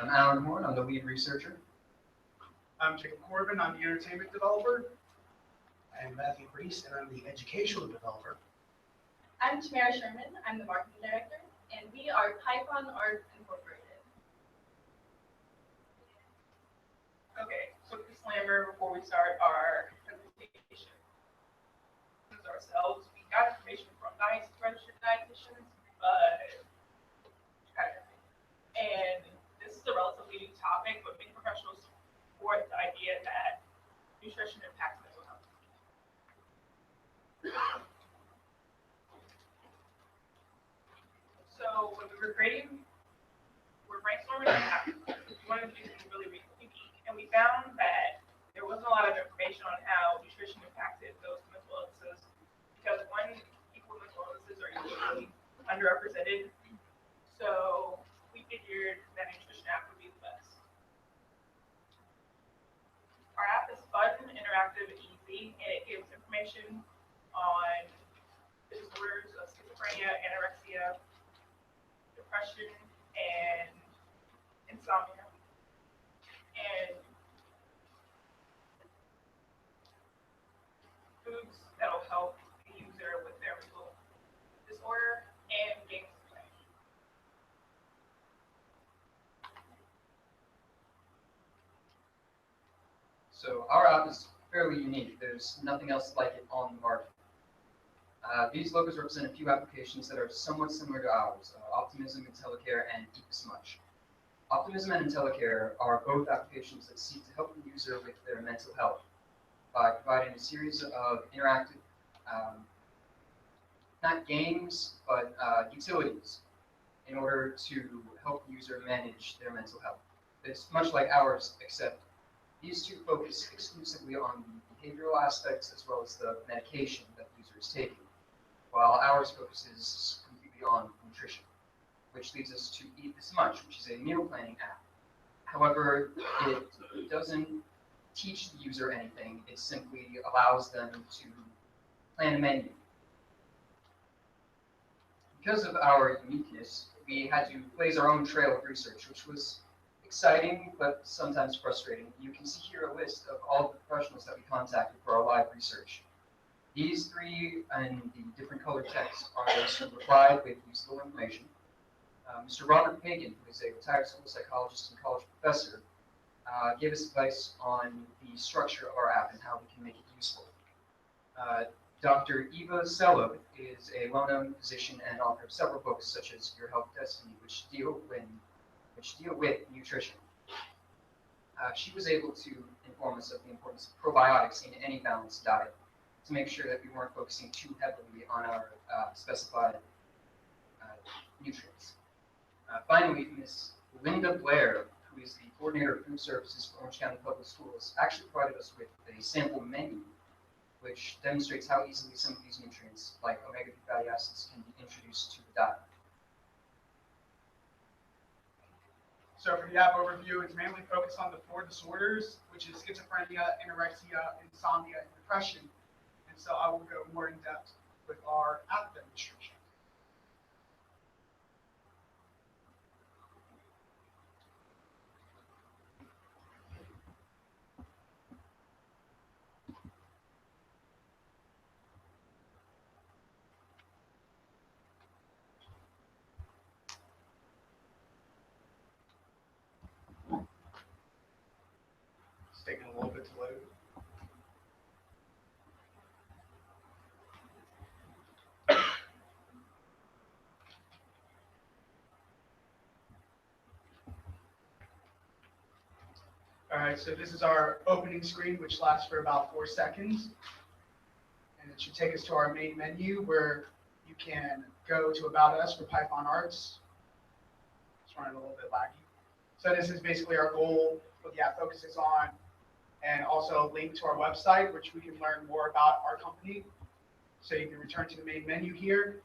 I'm Alan Horn. I'm the lead researcher. I'm Jacob Corbin. I'm the entertainment developer. I'm Matthew Reese, and I'm the educational developer. I'm Tamara Sherman. I'm the marketing director, and we are PythonArts Incorporated. Okay, quick disclaimer before we start our presentation. Ourselves, we got information from registered dietitians, but and this is a relatively new topic, but many professionals support the idea that nutrition impacts mental health. So when we were brainstorming, we wanted to do something really unique, and we found that there wasn't a lot of information on how nutrition impacted those mental illnesses, because one, people with mental illnesses are usually underrepresented. So we figured that nutrition app would be the best. Our app is fun, interactive, and easy, and it gives information on disorders of schizophrenia, anorexia, depression, and insomnia. And foods that'll help the user with their mental disorder and games to play. So our app is fairly unique. There's nothing else like it on the market. These logos represent a few applications that are somewhat similar to ours, Optimism, IntelliCare, and Eat This Much. Optimism and IntelliCare are both applications that seek to help the user with their mental health by providing a series of interactive, not games, but utilities in order to help the user manage their mental health. It's much like ours, except these two focus exclusively on the behavioral aspects as well as the medication that the user is taking, while ours focuses completely on nutrition, which leads us to Eat This Much, which is a meal planning app. However, it doesn't teach the user anything. It simply allows them to plan a menu. Because of our uniqueness, we had to blaze our own trail of research, which was exciting, but sometimes frustrating. You can see here a list of all the professionals that we contacted for our live research. These three and the different colored text are those who replied with useful information. Mr. Robert Pagan, who is a retired school psychologist and college professor, gave us advice on the structure of our app and how we can make it useful. Dr. Eva Sello is a well-known physician and author of several books, such as Your Health Destiny, which deal with nutrition. She was able to inform us of the importance of probiotics in any balanced diet to make sure that we weren't focusing too heavily on our specified nutrients. Finally, Ms. Linda Blair, who is the coordinator of food services for Orange County Public Schools, actually provided us with a sample menu which demonstrates how easily some of these nutrients, like omega-3 fatty acids, can be introduced to the diet. So for the app overview, it's mainly focused on the 4 disorders, which is schizophrenia, anorexia, insomnia, and depression. And so I will go more in depth with our app demonstration. It's taking a little bit to load. All right, so this is our opening screen, which lasts for about 4 seconds. And it should take us to our main menu where you can go to About Us for PythonArts. It's running a little bit laggy. So this is basically our goal, what the app focuses on, and also a link to our website, which we can learn more about our company. So you can return to the main menu here.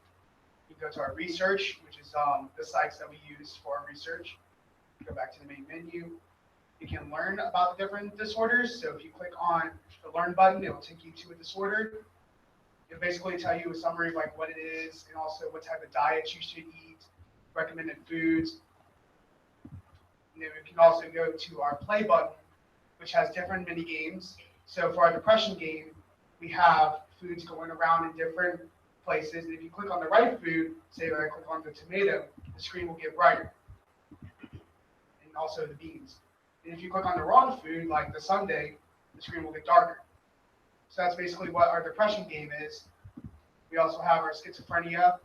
You can go to our research, which is the sites that we use for our research. Go back to the main menu. You can learn about the different disorders. So if you click on the Learn button, it will take you to a disorder. It'll basically tell you a summary of like what it is and also what type of diets you should eat, recommended foods. And then we can also go to our play button, which has different mini games. So for our depression game, we have foods going around in different places. And if you click on the right food, say I click on the tomato, the screen will get brighter. And also the beans. And if you click on the wrong food, like the sundae, the screen will get darker. So that's basically what our depression game is. We also have our schizophrenia,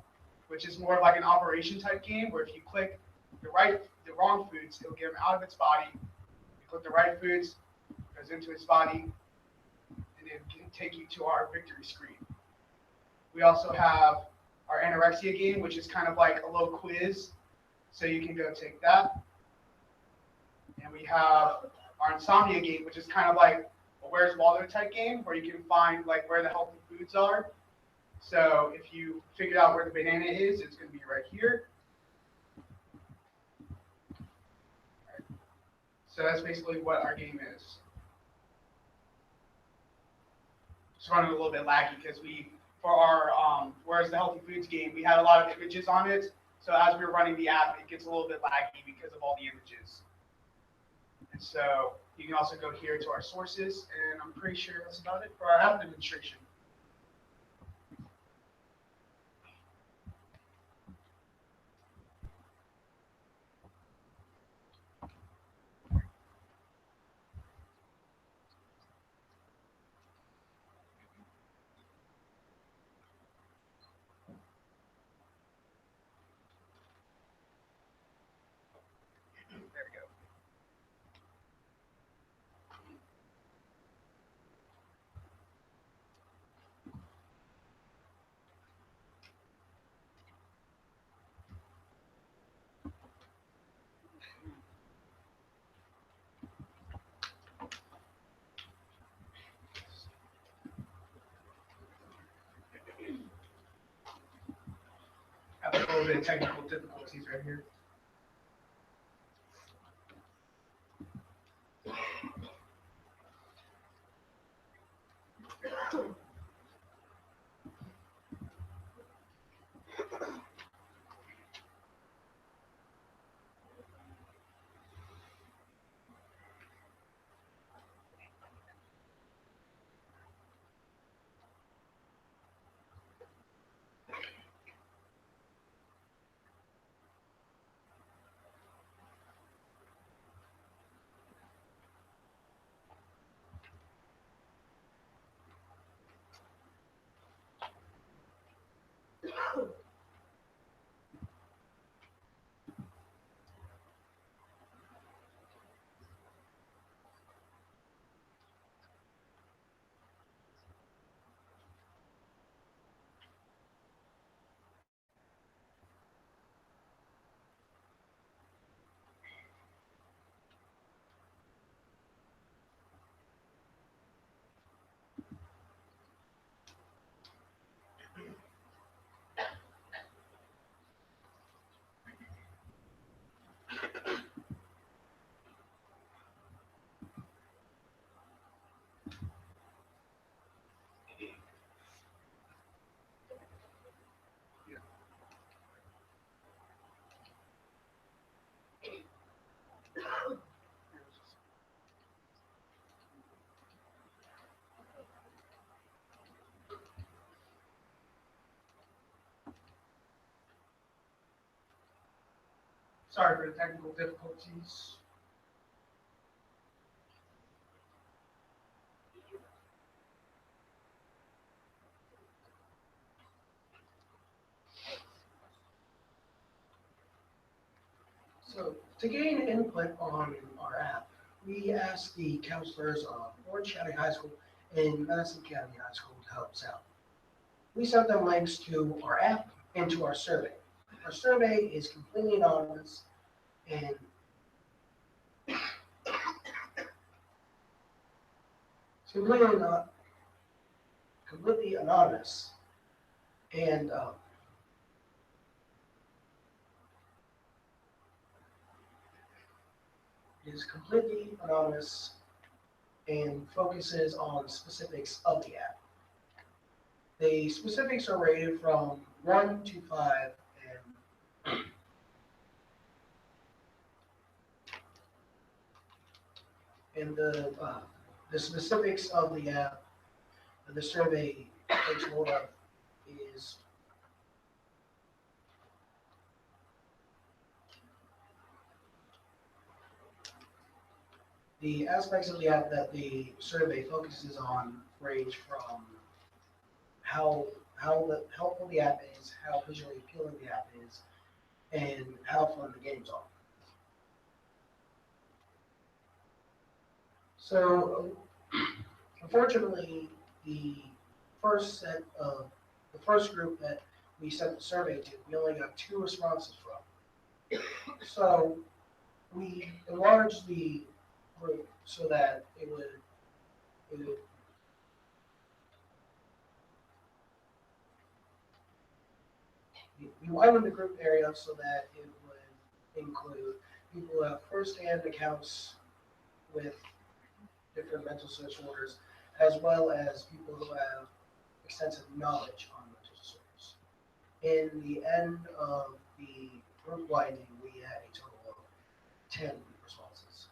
which is more like an operation type game where if you click the wrong foods, it'll get him out of its body. If you click the right foods, it goes into its body, and it can take you to our victory screen. We also have our anorexia game, which is kind of like a little quiz, so you can go take that. And we have our insomnia game, which is kind of like a Where's Waldo type game, where you can find like where the healthy foods are. So if you figure out where the banana is, it's going to be right here. So that's basically what our game is. It's running a little bit laggy because for our Where's the Healthy Foods game, we had a lot of images on it. So as we were running the app, it gets a little bit laggy because of all the images. And so you can also go here to our sources, and I'm pretty sure that's about it for our app demonstration. There we go. Have a little bit of technical difficulties right here. Sorry for the technical difficulties. So to gain input on our app, we asked the counselors of Orange County High School and Madison County High School to help us out. We sent them links to our app and to our survey. Our survey is completely anonymous and it's completely anonymous, and it is completely anonymous and focuses on specifics of the app. The specifics are rated from 1 to 5, and And the specifics of the app, the survey takes hold of is the aspects of the app that the survey focuses on range from how helpful the app is, how visually appealing the app is, and how fun the games are. So, unfortunately, the first group that we sent the survey to, we only got 2 responses from. So, we enlarged the group so that it would we widened the group area so that it would include people who have first-hand accounts with different mental disorders, as well as people who have extensive knowledge on mental disorders. In the end of the group widening, we had a total of 10 responses.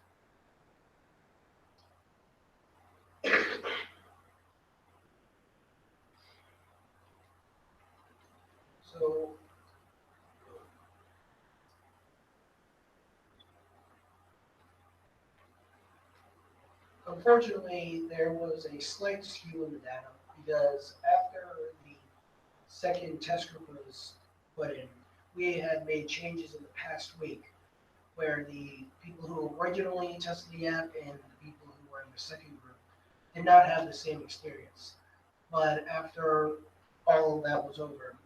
So, unfortunately, there was a slight skew in the data because after the second test group was put in, we had made changes in the past week where the people who originally tested the app and the people who were in the second group did not have the same experience. But after all of that was over,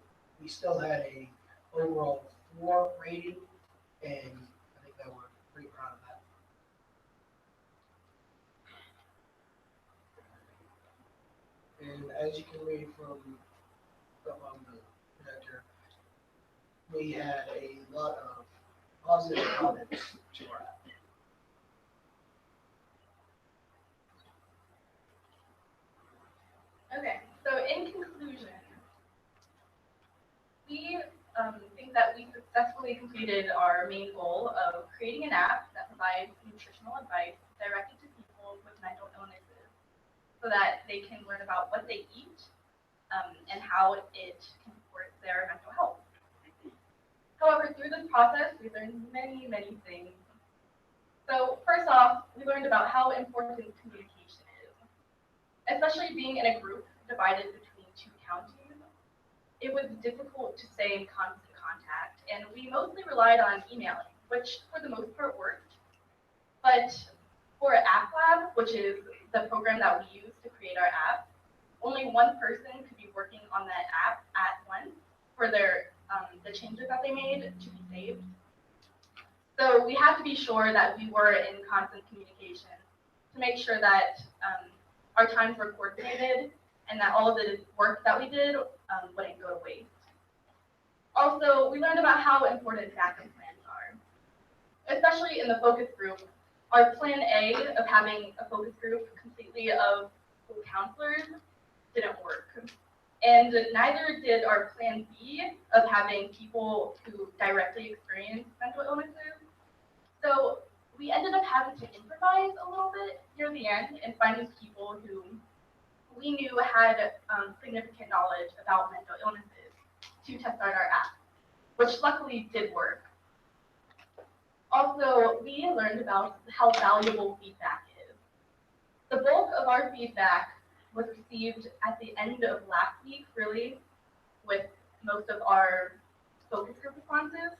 we still had a overall 4 rating, and I think that we're pretty proud of that. And as you can read from up on the projector, we had a lot of positive comments to our app. Okay, so in conclusion, we think that we successfully completed our main goal of creating an app that provides nutritional advice directed to people with mental illnesses so that they can learn about what they eat and how it can support their mental health. However, through this process, we learned many, many things. So first off, we learned about how important communication is, especially being in a group divided between 2 counties. It was difficult to stay in constant contact, and we mostly relied on emailing, which for the most part worked. But for App Lab, which is the program that we use to create our app, only one person could be working on that app at once for their the changes that they made to be saved. So we had to be sure that we were in constant communication to make sure that our times were coordinated and that all of the work that we did wouldn't go to waste. Also, we learned about how important backup plans are, especially in the focus group. Our plan A of having a focus group completely of school counselors didn't work. And neither did our plan B of having people who directly experience mental illnesses. So we ended up having to improvise a little bit near the end and finding people who we knew had significant knowledge about mental illnesses to test out our app, which luckily did work. Also, we learned about how valuable feedback is. The bulk of our feedback was received at the end of last week, really, with most of our focus group responses.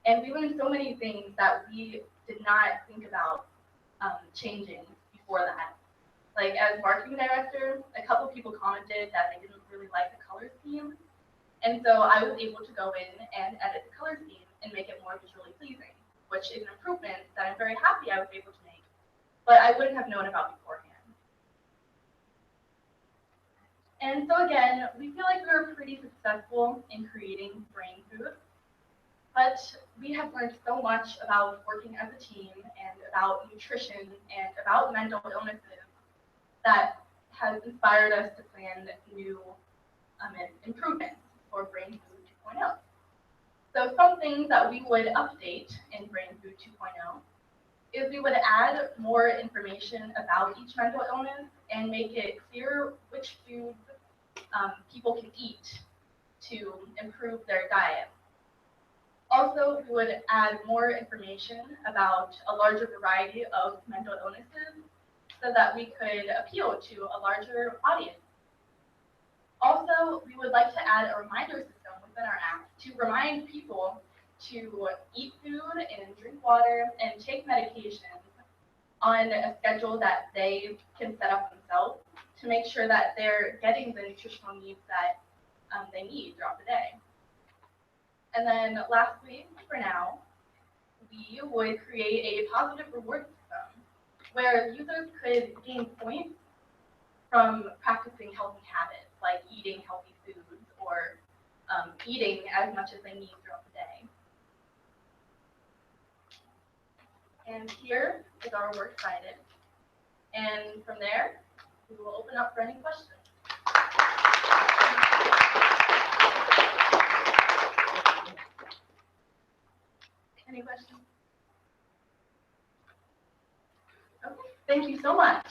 And we learned so many things that we did not think about changing before that. Like as marketing director, a couple people commented that they didn't really like the color scheme. And so I was able to go in and edit the color scheme and make it more visually pleasing, which is an improvement that I'm very happy I was able to make, but I wouldn't have known about beforehand. And so again, we feel like we were pretty successful in creating brain food, but we have learned so much about working as a team and about nutrition and about mental illnesses that has inspired us to plan new improvements for Brain Food 2.0. So some things that we would update in Brain Food 2.0 is we would add more information about each mental illness and make it clear which foods people can eat to improve their diet. Also, we would add more information about a larger variety of mental illnesses so that we could appeal to a larger audience. Also, we would like to add a reminder system within our app to remind people to eat food and drink water and take medications on a schedule that they can set up themselves to make sure that they're getting the nutritional needs that they need throughout the day. And then lastly, for now, we would create a positive reward system where users could gain points from practicing healthy habits like eating healthy foods or eating as much as they need throughout the day. And here is our works cited. And from there, we will open up for any questions. Any questions? Okay, thank you so much.